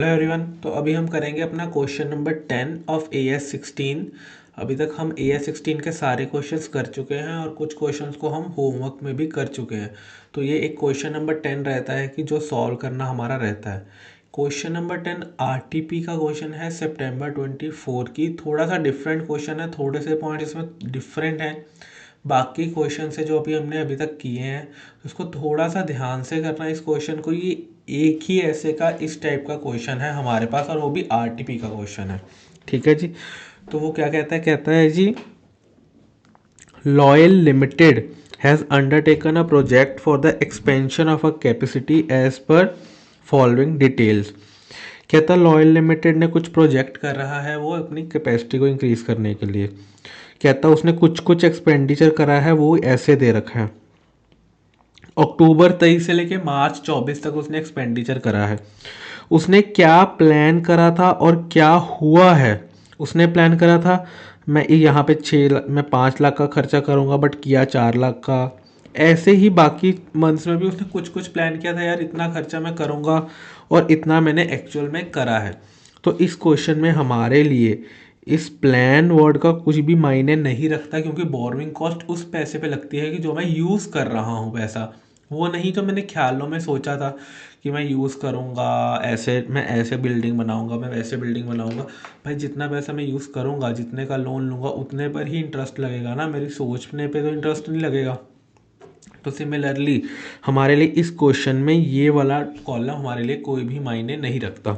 Hello everyone. तो अभी हम करेंगे अपना question number 10 of A S 16। अभी तक हम ए एस 16 के सारे क्वेश्चंस कर चुके हैं और कुछ क्वेश्चंस को हम होमवर्क में भी कर चुके हैं। तो ये एक क्वेश्चन नंबर 10 रहता है कि जो सॉल्व करना हमारा रहता है। Question number 10 R T P का क्वेश्चन है सितंबर 24 की। थोड़ा सा डिफरेंट क्वेश्चन है, थोड़े से पॉइंट इसमें डिफरेंट हैं बाकी क्वेश्चन से जो हमने अभी तक किए हैं। तो उसको थोड़ा सा ध्यान से करना है इस क्वेश्चन को। ये एक ही ऐसे का इस टाइप का क्वेश्चन है हमारे पास और वो भी आरटीपी का क्वेश्चन है। ठीक है जी। तो वो क्या कहता है जी, Loyal limited has undertaken a project for the expansion of a capacity as per following details. कहता लॉयल लिमिटेड ने कुछ प्रोजेक्ट कर रहा है वो अपनी कैपेसिटी को इंक्रीज करने के लिए। कहता उसने कुछ कुछ एक्सपेंडिचर करा है, वो ऐसे दे रखा है। अक्टूबर 23 से लेके मार्च 24 तक उसने एक्सपेंडिचर करा है। उसने क्या प्लान करा था और क्या हुआ है। उसने प्लान करा था मैं यहाँ पे 6 मैं 5 लाख का खर्चा करूँगा, बट किया 4 लाख का। ऐसे ही बाकी मंथ्स में भी उसने कुछ कुछ प्लान किया था, यार इतना खर्चा मैं करूँगा और इतना मैंने एक्चुअल में करा है। तो इस क्वेश्चन में हमारे लिए इस प्लान वर्ड का कुछ भी मायने नहीं रखता, क्योंकि बोरोइंग कॉस्ट उस पैसे पे लगती है कि जो मैं यूज़ कर रहा हूँ पैसा, वो नहीं जो मैंने ख्यालों में सोचा था कि मैं यूज़ करूँगा, ऐसे मैं ऐसे बिल्डिंग बनाऊँगा, मैं वैसे बिल्डिंग बनाऊँगा। भाई जितना पैसा मैं यूज़ करूँगा, जितने का लोन लूँगा, उतने पर ही इंटरेस्ट लगेगा ना, मेरी सोचने पे तो इंटरेस्ट नहीं लगेगा। तो सिमिलरली हमारे लिए इस क्वेश्चन में ये वाला कॉलम हमारे लिए कोई भी मायने नहीं रखता।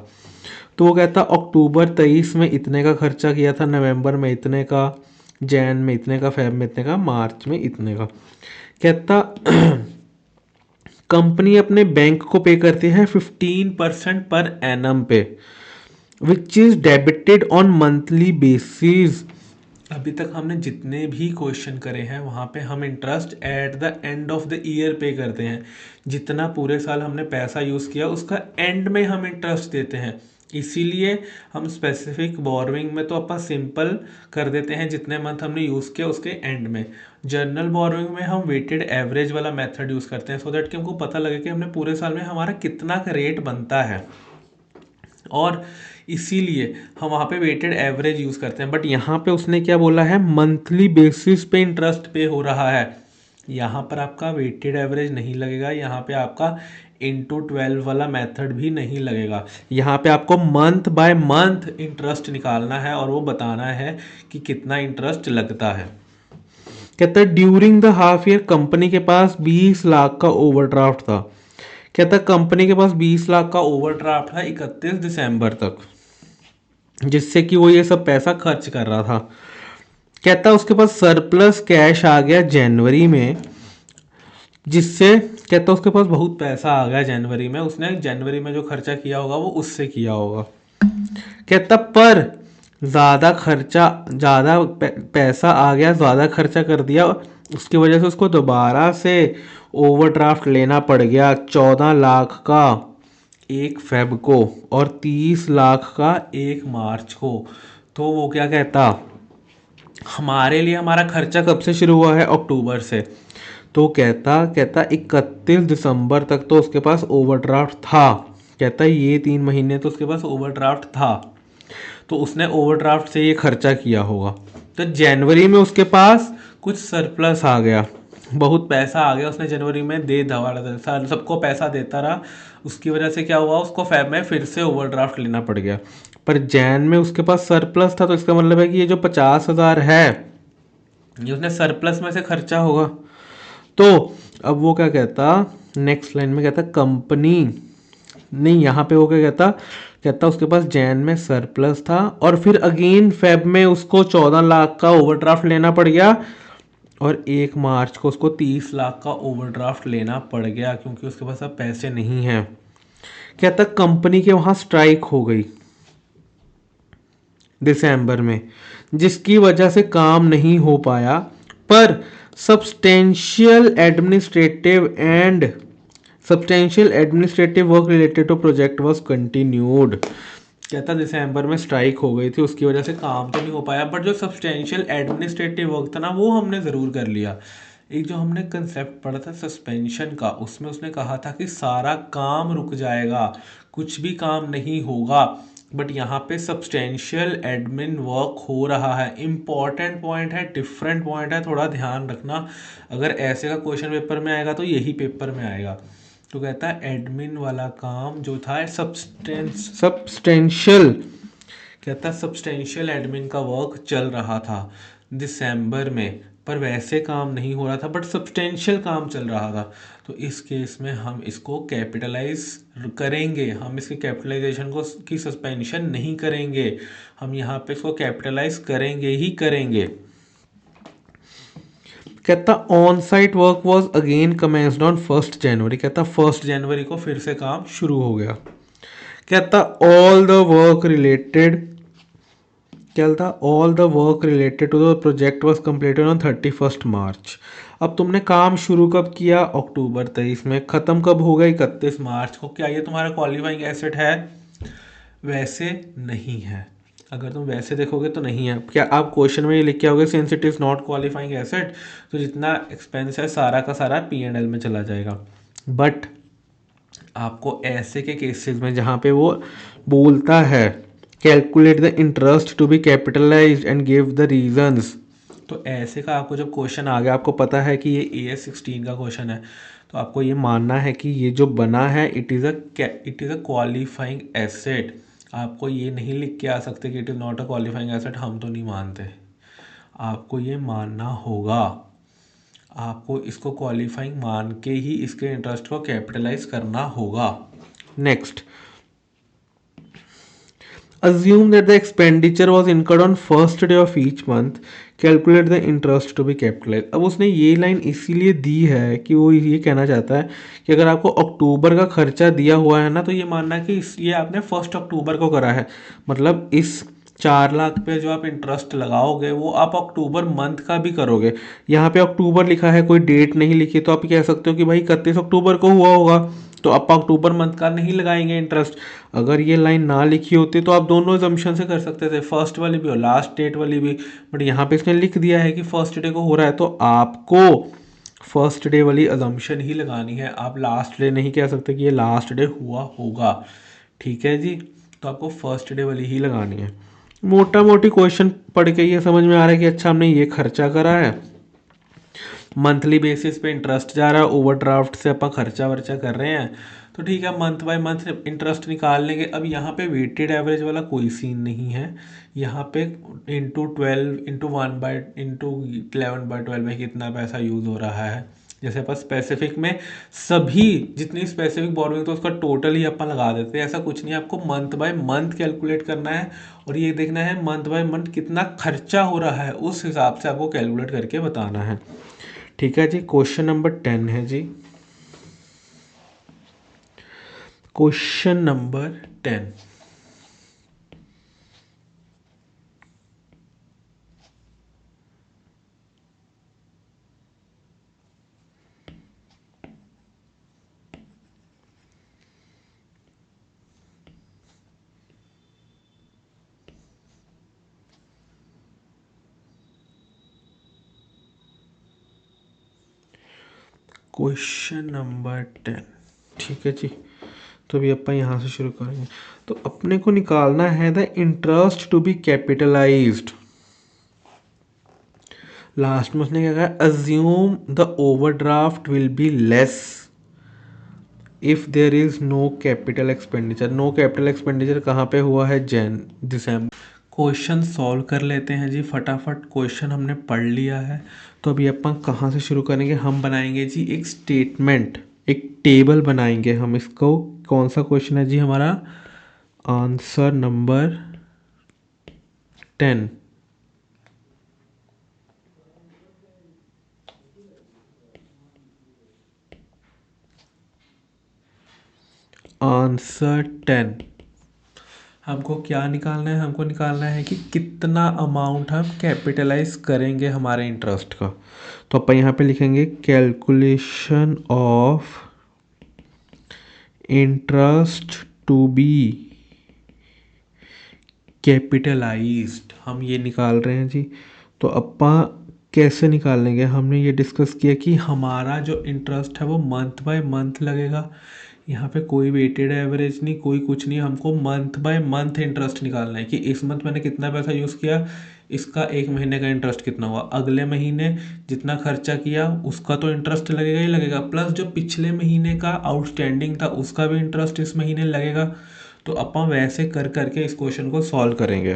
तो वो कहता अक्टूबर 23 में इतने का खर्चा किया था, नवंबर में इतने का, जैन में इतने का, फेब में इतने का, मार्च में इतने का। कहता कंपनी अपने बैंक को पे करती है 15% पर एनम पे, which is debited on monthly basis. अभी तक हमने जितने भी क्वेश्चन करे हैं वहाँ पे हम interest at the end of the year पे करते हैं। जितना पूरे साल हमने पैसा यूज़ किया उसका एंड में हम इंटरेस्ट देते हैं। इसीलिए हम स्पेसिफिक बोरोइंग में तो अपन सिंपल कर देते हैं, जितने मंथ हमने यूज़ किया उसके एंड में। जर्नल बोरोइंग में हम वेटेड एवरेज वाला मेथड यूज़ करते हैं, सो दैट कि हमको पता लगे कि हमने पूरे साल में हमारा कितना का रेट बनता है, और इसीलिए हम वहाँ पे वेटेड एवरेज यूज़ करते हैं। बट यहाँ पे उसने क्या बोला है, मंथली बेसिस पे इंटरेस्ट पे हो रहा है। यहाँ पर आपका वेटेड एवरेज नहीं लगेगा, यहाँ पे आपका इंटू 12 वाला मेथड भी नहीं लगेगा। यहाँ पे आपको मंथ बाय मंथ इंटरेस्ट निकालना है और वो बताना है कि कितना इंटरेस्ट लगता है। कहता है during the half year company के पास 20 लाख का ओवरड्राफ्ट था। कहता कंपनी के पास 20 लाख का ओवरड्राफ्ट था 31 दिसंबर तक, जिससे कि वो ये सब पैसा खर्च कर रहा था। कहता उसके पास सरप्लस कैश आ गया जनवरी में, जिससे कहता उसके पास बहुत पैसा आ गया जनवरी में, उसने जनवरी में जो खर्चा किया होगा वो उससे किया होगा। कहता पर ज़्यादा खर्चा, ज़्यादा पैसा आ गया, ज़्यादा खर्चा कर दिया, उसकी वजह से उसको दोबारा से ओवरड्राफ्ट लेना पड़ गया 14 लाख का 1 फेब को और 30 लाख का 1 मार्च को। तो वो क्या कहता, हमारे लिए हमारा खर्चा कब से शुरू हुआ है, अक्टूबर से। तो कहता 31 दिसंबर तक तो उसके पास ओवरड्राफ्ट था। कहता ये 3 महीने तो उसके पास ओवरड्राफ्ट था, तो उसने ओवरड्राफ्ट से ये खर्चा किया होगा। तो जनवरी में उसके पास कुछ सरप्लस आ गया, बहुत पैसा आ गया, उसने जनवरी में दे दवा सबको पैसा देता रहा। उसकी वजह से क्या हुआ, उसको फेब में फिर से ओवरड्राफ्ट लेना पड़ गया। पर जैन में उसके पास सरप्लस था, तो इसका मतलब है कि ये जो 50,000 है ये उसने सरप्लस में से खर्चा होगा। तो अब वो क्या कहता, नेक्स्ट लाइन में कहता कंपनी नहीं, यहाँ पे वो क्या कहता उसके पास जैन में सरप्लस था और फिर अगेन फेब में उसको 14 लाख का ओवरड्राफ्ट लेना पड़ गया और 1 मार्च को उसको 30 लाख का ओवरड्राफ्ट लेना पड़ गया, क्योंकि उसके पास अब पैसे नहीं हैं। कहता कंपनी के वहाँ स्ट्राइक हो गई दिसंबर में, जिसकी वजह से काम नहीं हो पाया, पर substantial administrative work related to project was continued. कहता दिसंबर में स्ट्राइक हो गई थी, उसकी वजह से काम तो नहीं हो पाया, बट जो सब्सटेंशियल एडमिनिस्ट्रेटिव वर्क था ना वो हमने ज़रूर कर लिया। एक जो हमने कंसेप्ट पढ़ा था सस्पेंशन का, उसमें उसने कहा था कि सारा काम रुक जाएगा, कुछ भी काम नहीं होगा, बट यहाँ पे सब्सटेंशियल एडमिन वर्क हो रहा है। इंपॉर्टेंट पॉइंट है, डिफरेंट पॉइंट है, थोड़ा ध्यान रखना। अगर ऐसे का क्वेश्चन पेपर में आएगा तो यही पेपर में आएगा। तो कहता है एडमिन वाला काम जो था सब्सटेंशियल, कहता है सब्सटेंशियल एडमिन का वर्क चल रहा था दिसंबर में, पर वैसे काम नहीं हो रहा था, बट सब्सटेंशियल काम चल रहा था। तो इस केस में हम इसको कैपिटलाइज करेंगे, हम इसके कैपिटलाइजेशन को की सस्पेंशन नहीं करेंगे, हम यहाँ पे इसको कैपिटलाइज करेंगे ही करेंगे। कहता on site work was again commenced on 1 जनवरी, कहता 1 जनवरी को फिर से काम शुरू हो गया। कहता ऑल द वर्क रिलेटेड, कहता all the work related to the project was completed on 31 March. अब तुमने काम शुरू कब किया? अक्टूबर 23 में। ख़त्म कब हो गया? 31 मार्च को। क्या ये तुम्हारा क्वालिफाइंग एसेट है? वैसे नहीं है। अगर तुम वैसे देखोगे तो नहीं है। क्या आप क्वेश्चन में ये लिख के आओगे since it is not qualifying asset, तो जितना एक्सपेंस है सारा का सारा P&L में चला जाएगा। बट आपको ऐसे के केसेस में जहाँ पे वो बोलता है calculate the interest to be capitalised and give the reasons, तो ऐसे का आपको जब क्वेश्चन आ गया, आपको पता है कि ये AS 16 का क्वेश्चन है, तो आपको ये मानना है कि ये जो बना है it is a qualifying asset. आपको ये नहीं लिख के आ सकते कि it is not a qualifying asset, हम तो नहीं मानते। आपको ये मानना होगा, आपको इसको क्वालिफाइंग मान के ही इसके इंटरेस्ट को कैपिटलाइज करना होगा। Next, assume that the expenditure was incurred on first day of each month, calculate the interest to be capitalized। अब उसने ये लाइन इसीलिए दी है कि वो ये कहना चाहता है कि अगर आपको अक्टूबर का खर्चा दिया हुआ है ना, तो ये मानना है कि ये आपने 1 अक्टूबर को करा है, मतलब इस 4 लाख पे जो आप इंटरेस्ट लगाओगे वो आप अक्टूबर मंथ का भी करोगे। यहाँ पे अक्टूबर लिखा है, कोई डेट नहीं लिखी, तो आप कह सकते हो कि भाई 31 अक्टूबर को हुआ होगा, तो आप अक्टूबर मंथ का नहीं लगाएंगे इंटरेस्ट। अगर ये लाइन ना लिखी होती तो आप दोनों एजम्पशन से कर सकते थे, फर्स्ट वाली भी और लास्ट डेट वाली भी, बट यहाँ पे इसने लिख दिया है कि फर्स्ट डे को हो रहा है, तो आपको फर्स्ट डे वाली अजम्पशन ही लगानी है। आप लास्ट डे नहीं कह सकते कि ये लास्ट डे हुआ होगा, ठीक है जी। तो आपको फर्स्ट डे वाली ही लगानी है। मोटा मोटी क्वेश्चन पढ़ के ये समझ में आ रहा है कि अच्छा हमने ये खर्चा करा है, मंथली बेसिस पे इंटरेस्ट जा रहा है, ओवरड्राफ्ट से अपन खर्चा वर्चा कर रहे हैं, तो ठीक है मंथ बाय मंथ इंटरेस्ट निकाल लेंगे। अब यहाँ पे वेटेड एवरेज वाला कोई सीन नहीं है, यहाँ पे इंटू 12 इंटू 11/12 में कितना पैसा यूज़ हो रहा है। जैसे अपन स्पेसिफिक में सभी जितनी स्पेसिफिक बोरोइंग तो उसका टोटल ही अपन लगा देते हैं, ऐसा कुछ नहीं है। आपको मंथ बाय मंथ कैलकुलेट करना है और ये देखना है मंथ बाय मंथ कितना खर्चा हो रहा है, उस हिसाब से आपको कैलकुलेट करके बताना है, ठीक है जी। क्वेश्चन नंबर 10 है जी, क्वेश्चन नंबर 10। क्वेश्चन नंबर 10, ठीक है जी। तो अभी अपन यहाँ से शुरू करेंगे। तो अपने को निकालना है the interest to be capitalised. Last में उसने क्या कहा? Assume the overdraft will be less if there is no capital expenditure. No capital expenditure कहाँ पे हुआ है? दिसंबर। क्वेश्चन सॉल्व कर लेते हैं जी फटाफट। क्वेश्चन हमने पढ़ लिया है, तो अभी अपन कहाँ से शुरू करेंगे? हम बनाएंगे जी एक स्टेटमेंट, एक टेबल बनाएंगे हम इसको। कौन सा क्वेश्चन है जी हमारा? Answer number 10। आंसर 10 हमको क्या निकालना है? हमको निकालना है कि कितना अमाउंट हम कैपिटलाइज करेंगे हमारे इंटरेस्ट का। तो अपन यहाँ पे लिखेंगे calculation of interest to be capitalised, हम ये निकाल रहे हैं जी। तो अपन कैसे निकाल लेंगे? हमने ये डिस्कस किया कि हमारा जो इंटरेस्ट है वो मंथ बाय मंथ लगेगा। यहाँ पे कोई वेटेड एवरेज नहीं, कोई कुछ नहीं, हमको मंथ बाय मंथ इंटरेस्ट निकालना है कि इस मंथ मैंने कितना पैसा यूज़ किया, इसका एक महीने का इंटरेस्ट कितना हुआ, अगले महीने जितना खर्चा किया उसका तो इंटरेस्ट लगेगा ही लगेगा, प्लस जो पिछले महीने का आउटस्टैंडिंग था उसका भी इंटरेस्ट इस महीने लगेगा। तो अपन वैसे कर करके इस क्वेश्चन को सॉल्व करेंगे।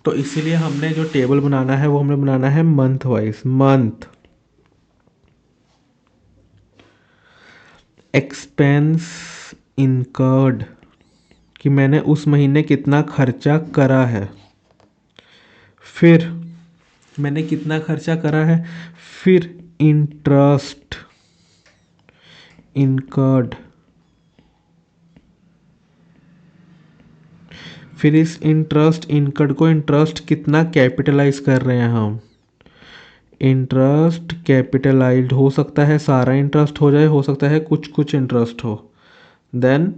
तो इसीलिए हमने जो टेबल बनाना है वो हमने बनाना है month wise. Month expense incurred कि मैंने उस महीने कितना खर्चा करा है, फिर मैंने कितना खर्चा करा है, फिर इंटरेस्ट इनकर्ड, फिर इस इंटरेस्ट इनकर्ड को इंटरेस्ट कितना कैपिटलाइज कर रहे हैं हम, इंटरेस्ट कैपिटलाइज्ड हो सकता है सारा इंटरेस्ट हो जाए, हो सकता है कुछ कुछ इंटरेस्ट हो। देन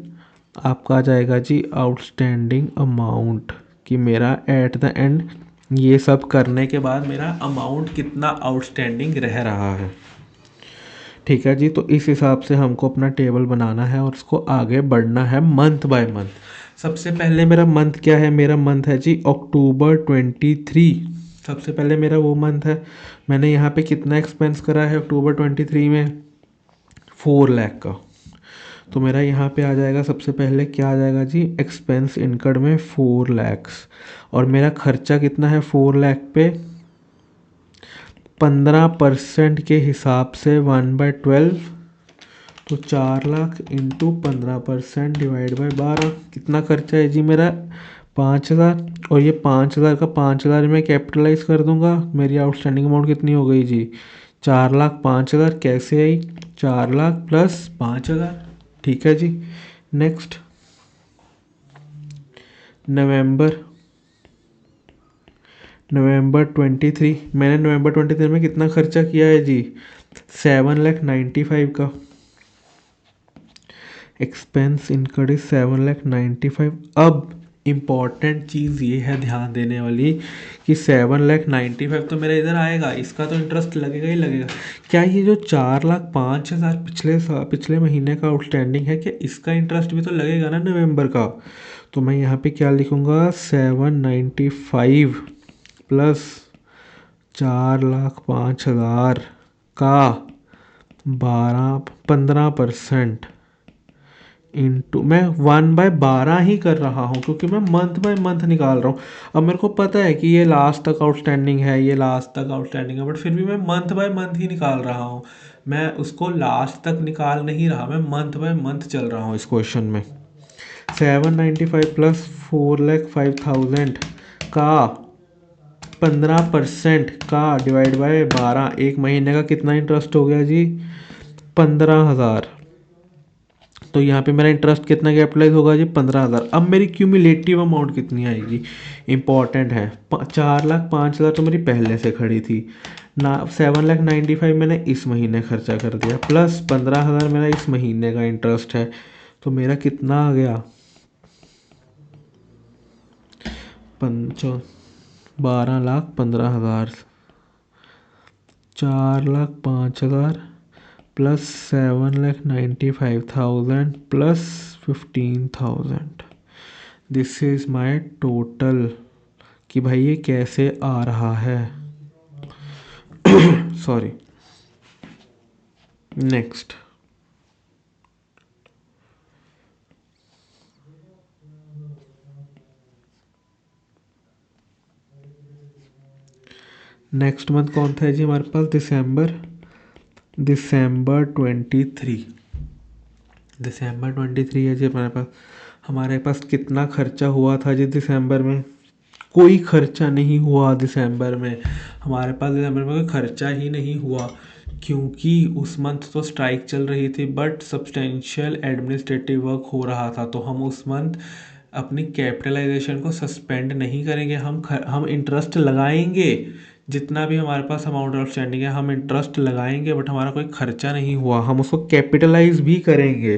आपका आ जाएगा जी आउटस्टैंडिंग अमाउंट कि मेरा एट द एंड ये सब करने के बाद मेरा अमाउंट कितना आउटस्टैंडिंग रह रहा है। ठीक है जी, तो इस हिसाब से हमको अपना टेबल बनाना है और उसको आगे बढ़ना है मंथ बाय मंथ। सबसे पहले मेरा मंथ क्या है? मेरा मंथ है जी अक्टूबर 23। सबसे पहले मेरा वो मंथ है। मैंने यहाँ पे कितना एक्सपेंस करा है अक्टूबर 23 में? 4 लाख का। तो मेरा यहाँ पे आ जाएगा, सबसे पहले क्या आ जाएगा जी, एक्सपेंस इनकर्ड में 4 लैक्स। और मेरा खर्चा कितना है 4 लाख पे? 15% के हिसाब से 1/12, तो 4 लाख इंटू 15% डिवाइड बाय 12। कितना खर्चा है जी मेरा? 5,000। और ये 5,000 का 5,000 में कैपिटलाइज कर दूंगा, मेरी आउटस्टैंडिंग अमाउंट कितनी हो गई जी? 4,00,000 5,000 कैसे आई? 4,00,000 प्लस 5,000। ठीक है जी। नेक्स्ट नवंबर, नवंबर 23। मैंने नवंबर 23 में कितना खर्चा किया है जी? 7,95,000 का एक्सपेंस इनकर्ड इज 7,95,000। अब इम्पॉर्टेंट चीज़ ये है ध्यान देने वाली कि 7,95,000 तो मेरा इधर आएगा, इसका तो इंटरेस्ट लगेगा ही लगेगा। क्या ये जो 4,05,000 पिछले महीने का आउटस्टैंडिंग है, क्या इसका इंटरेस्ट भी तो लगेगा ना नवंबर का? तो मैं यहाँ पे क्या लिखूँगा? 795 प्लस 4,05,000 का 15% इंटू, मैं 1/12 ही कर रहा हूँ क्योंकि मैं मंथ बाय मंथ निकाल रहा हूँ। अब मेरे को पता है कि ये लास्ट तक आउटस्टैंडिंग है, ये लास्ट तक आउटस्टैंडिंग है, बट फिर भी मैं मंथ बाय मंथ ही निकाल रहा हूँ। मैं उसको लास्ट तक निकाल नहीं रहा, मैं मंथ बाय मंथ चल रहा हूँ इस क्वेश्चन में। 795 प्लस 4,05,000 का 15% का डिवाइड बाय 12, एक महीने का कितना इंटरेस्ट हो गया जी? 15,000। तो यहाँ पे मेरा इंटरेस्ट कितना कैपिटलाइज होगा जी? 15,000। अब मेरी क्यूमुलेटिव अमाउंट कितनी आएगी? इंपॉर्टेंट है। 4,05,000 तो मेरी पहले से खड़ी थी ना, 7,95,000 मैंने इस महीने खर्चा कर दिया, प्लस 15,000 मेरा इस महीने का इंटरेस्ट है। तो मेरा कितना आ गया? 12,15,000। 4,05,000 plus 7,95,000 plus 15,000। This is my total कि भाई ये कैसे आ रहा है। सॉरी। नेक्स्ट नेक्स्ट मंथ कौन था जी हमारे पास? दिसंबर। दिसंबर 23। दिसंबर 23 है जी हमारे पास। हमारे पास कितना खर्चा हुआ था जी दिसंबर में? कोई खर्चा नहीं हुआ दिसंबर में। हमारे पास दिसंबर में कोई खर्चा ही नहीं हुआ क्योंकि उस मंथ तो स्ट्राइक चल रही थी, बट सब्सटेंशियल एडमिनिस्ट्रेटिव वर्क हो रहा था। तो हम उस मंथ अपनी कैपिटलाइजेशन को सस्पेंड नहीं करेंगे, हम इंटरेस्ट लगाएंगे। जितना भी हमारे पास अमाउंट आउटस्टैंडिंग है हम इंटरेस्ट लगाएंगे, बट हमारा कोई खर्चा नहीं हुआ, हम उसको कैपिटलाइज भी करेंगे।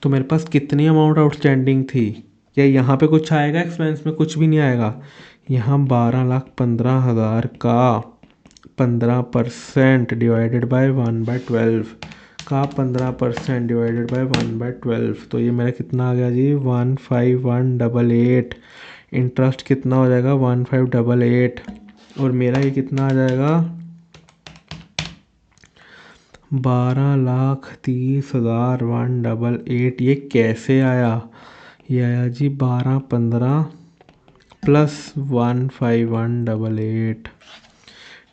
तो मेरे पास कितनी अमाउंट आउटस्टैंडिंग थी? क्या यहाँ पे कुछ आएगा? एक्सपेंस में कुछ भी नहीं आएगा। यहाँ 12,15,000 का 15% डिवाइडेड बाय 1/12 का 15% डिवाइडेड बाय 1/12, तो ये मेरा कितना आ गया जी 15188। इंटरेस्ट कितना हो जाएगा 1588, और मेरा ये कितना आ जाएगा 12,30,188। ये कैसे आया? ये आया जी 1215 प्लस 15188।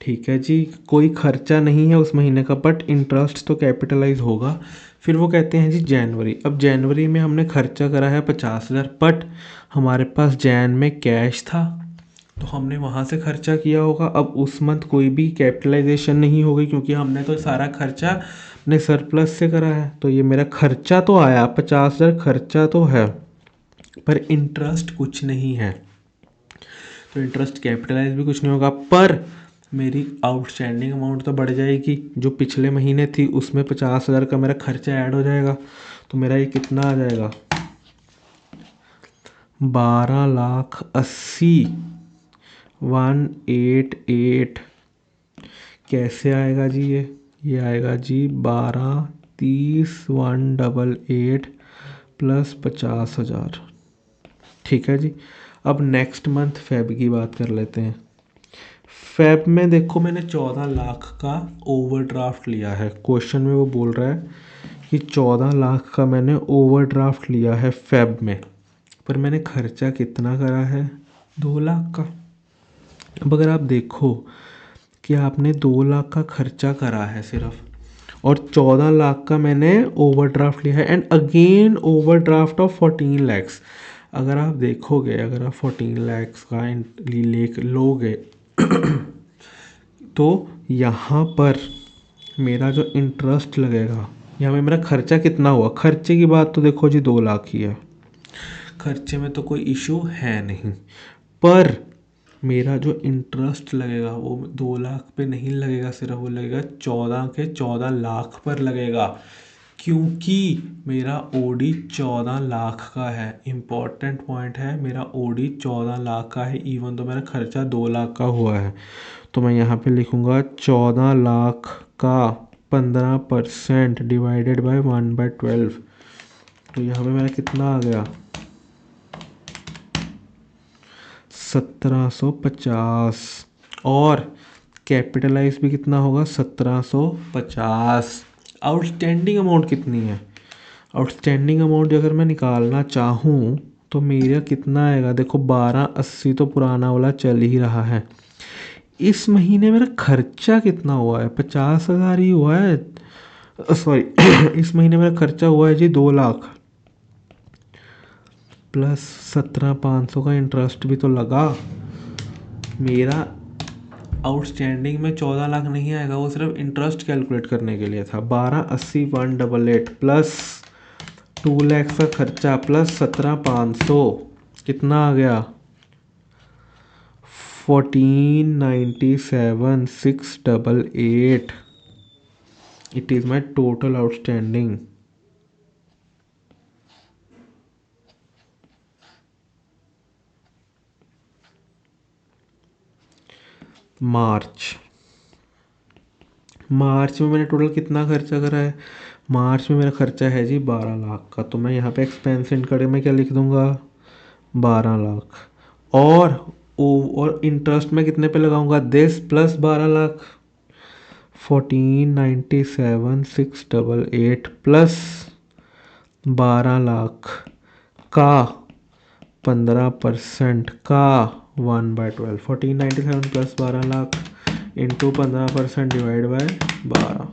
ठीक है जी, कोई खर्चा नहीं है उस महीने का, बट इंटरेस्ट तो कैपिटलाइज होगा। फिर वो कहते हैं जी जनवरी। अब जनवरी में हमने खर्चा करा है 50,000, बट हमारे पास जैन में कैश था तो हमने वहाँ से खर्चा किया होगा। अब उस मंथ कोई भी कैपिटलाइजेशन नहीं होगी क्योंकि हमने तो सारा खर्चा अपने सरप्लस से करा है। तो ये मेरा खर्चा तो आया 50,000, खर्चा तो है, पर इंटरेस्ट कुछ नहीं है। तो इंटरेस्ट कैपिटलाइज भी कुछ नहीं होगा, पर मेरी आउटस्टैंडिंग अमाउंट तो बढ़ जाएगी। जो पिछले महीने थी उसमें 50,000 का मेरा खर्चा ऐड हो जाएगा। तो मेरा ये कितना आ जाएगा 12,80,188। कैसे आएगा जी ये आएगा जी 12,30,188 प्लस 50,000। ठीक है जी। अब नेक्स्ट मंथ फेब की बात कर लेते हैं। फेब में देखो मैंने 14 लाख का ओवरड्राफ्ट लिया है। क्वेश्चन में वो बोल रहा है कि 14 लाख का मैंने ओवरड्राफ्ट लिया है फेब में, पर मैंने खर्चा कितना करा है 2 लाख का। अब अगर आप देखो कि आपने 2 लाख का खर्चा करा है सिर्फ, और 14 लाख का मैंने ओवरड्राफ्ट लिया है, and again overdraft of 14 lakhs. अगर आप देखोगे, अगर आप 14 लैक्स का ले लोगे तो यहाँ पर मेरा जो इंटरेस्ट लगेगा, यहाँ पे मेरा खर्चा कितना हुआ, खर्चे की बात तो देखो जी 2 लाख ही है, खर्चे में तो कोई इशू है नहीं, पर मेरा जो इंटरेस्ट लगेगा वो 2 लाख पे नहीं लगेगा, सिर्फ वो लगेगा 14 लाख पर लगेगा, क्योंकि मेरा ओडी 14 लाख का है। इम्पॉर्टेंट पॉइंट है, मेरा ओडी 14 लाख का है, इवन तो मेरा खर्चा 2 लाख का हुआ है। तो मैं यहाँ पे लिखूँगा 14 लाख का 15% डिवाइडेड बाय 1/12। तो यहाँ पे मेरा कितना आ गया 1750, और कैपिटलाइज भी कितना होगा 1750। आउटस्टैंडिंग अमाउंट कितनी है? आउटस्टैंडिंग अमाउंट अगर मैं निकालना चाहूँ तो मेरा कितना आएगा, देखो 1280 तो पुराना वाला चल ही रहा है। इस महीने मेरा खर्चा कितना हुआ है 50,000 ही हुआ है, सॉरी इस महीने मेरा खर्चा हुआ है जी 2 लाख, प्लस 17,500 का इंटरेस्ट भी तो लगा। मेरा आउटस्टैंडिंग में 14 लाख नहीं आएगा, वो सिर्फ इंटरेस्ट कैलकुलेट करने के लिए था। 1280,188 प्लस 2 लाख का खर्चा प्लस 17,500 कितना आ गया 14,97,688। It is my total outstanding. March में मैंने टोटल कितना खर्चा करा है, मार्च में मेरा खर्चा है जी 12 लाख का। तो मैं यहाँ पे एक्सपेंस इनकम में क्या लिख दूँगा 12 लाख, और इंटरेस्ट में कितने पे लगाऊंगा 10 प्लस 12 लाख 14,97,688 प्लस 12 लाख का 15% का 1/12। 1497 plus 12 lakh into 15% divide by 12,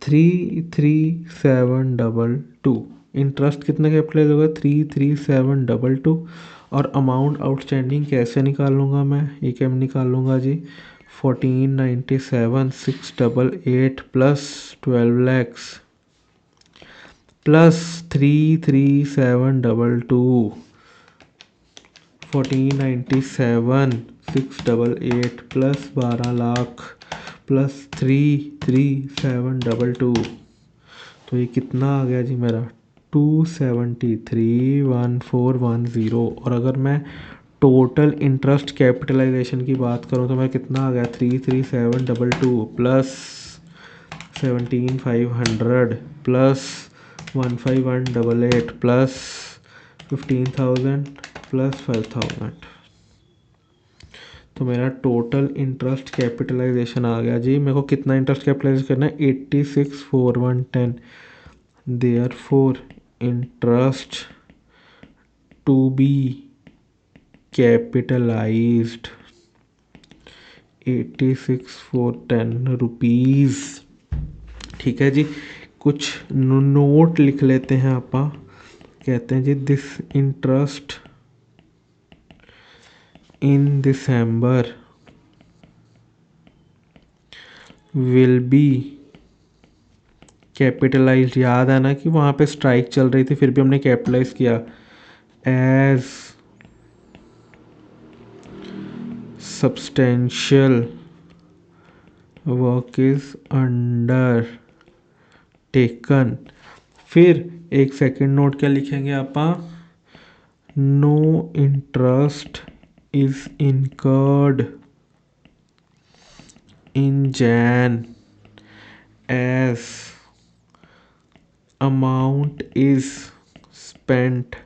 33722। Interest कितना कैपिटलाइज होगा 33722। और अमाउंट आउटस्टैंडिंग कैसे निकालूंगा मैं, ये क्या निकाल लूँगा जी 14,97,688 plus 12 lakhs plus 33722, 14,97,688 plus 12 lakh plus 33722। तो ये कितना आ गया जी मेरा 273,1410। और अगर मैं टोटल इंटरेस्ट कैपिटलाइजेशन की बात करूँ तो मैं कितना आ गया 33722 प्लस 17,500 प्लस 15188 प्लस 15,000 प्लस 5,000। तो मेरा टोटल इंटरेस्ट कैपिटलाइजेशन आ गया जी। मेरे को कितना इंटरेस्ट कैपिटलाइज करना है 86,410। Therefore interest to be capitalised 86,410 rupees. ठीक है जी। कुछ नोट लिख लेते हैं आपा। कहते हैं जी this interest in December will be capitalized। याद है ना कि वहाँ पे स्ट्राइक चल रही थी फिर भी हमने कैपिटलाइज किया। as substantial work is undertaken। फिर एक सेकंड नोट क्या लिखेंगे आपा, no interest is incurred in Jan as amount is spent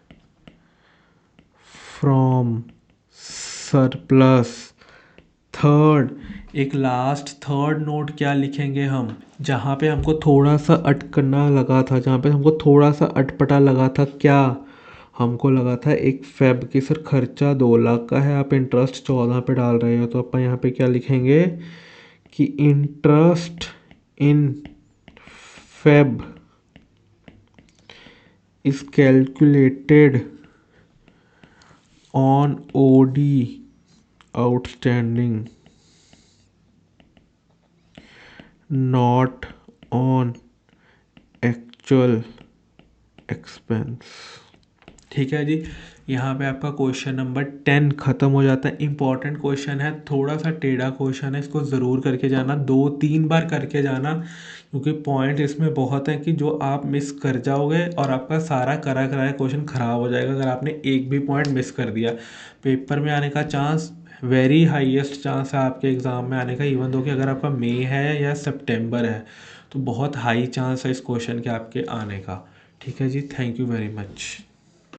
from surplus। Third, एक लास्ट थर्ड नोट क्या लिखेंगे हम, जहाँ पे हमको थोड़ा सा अटकना लगा था, जहाँ पे हमको थोड़ा सा अटपटा लगा था। क्या हमको लगा था एक फेब की सर खर्चा 2 लाख का है, आप इंटरेस्ट 14 पे डाल रहे हो, तो अपन यहाँ पे क्या लिखेंगे कि interest in Feb is calculated on OD outstanding not on actual expense. ठीक है जी। यहाँ पे आपका क्वेश्चन नंबर 10 ख़त्म हो जाता है। इंपॉर्टेंट क्वेश्चन है, थोड़ा सा टेढ़ा क्वेश्चन है, इसको ज़रूर करके जाना, 2-3 बार करके जाना, क्योंकि पॉइंट इसमें बहुत है कि जो आप मिस कर जाओगे और आपका सारा करा कराया क्वेश्चन ख़राब हो जाएगा अगर आपने एक भी पॉइंट मिस कर दिया। पेपर में आने का चांस वेरी हाईएस्ट चांस है आपके एग्ज़ाम में आने का, इवन दो कि अगर आपका मई है या सितंबर है तो बहुत हाई चांस है इस क्वेश्चन के आपके आने का। ठीक है जी, थैंक यू वेरी मच।